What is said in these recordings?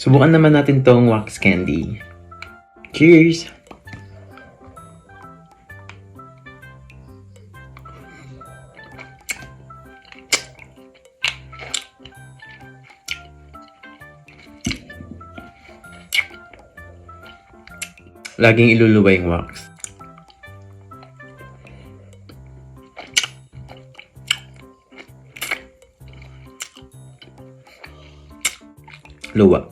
Subukan naman natin tong wax candy. Cheers! Laging iluluwa yung wax. Luwa.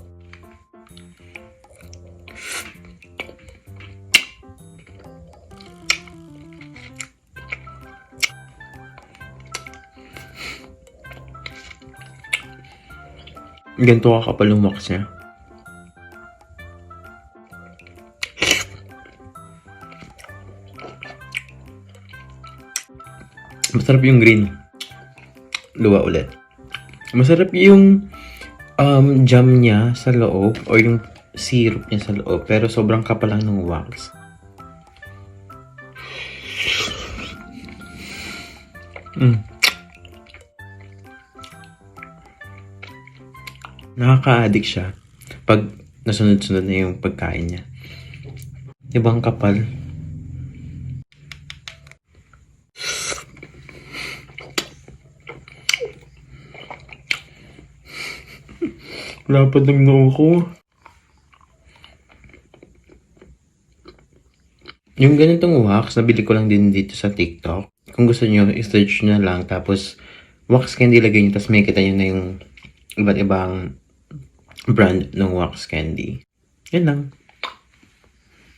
Ganito kakapal yung wax niya. Masarap yung green. Luwa ulit. Masarap yung jam niya sa loob o yung syrup niya sa loob, pero sobrang kapal lang ng wax. Nakaka-addict siya pag nasunod-sunod na yung pagkain niya. Ibang kapal. Lapad ng noo ko. Yung ganitong wax, nabili ko lang din dito sa TikTok. Kung gusto nyo, i-search na lang. Tapos, wax candy lagay nyo. Tapos makikita nyo na yung iba't ibang brand ng wax candy. Yan lang.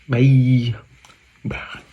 Bye! Bakit?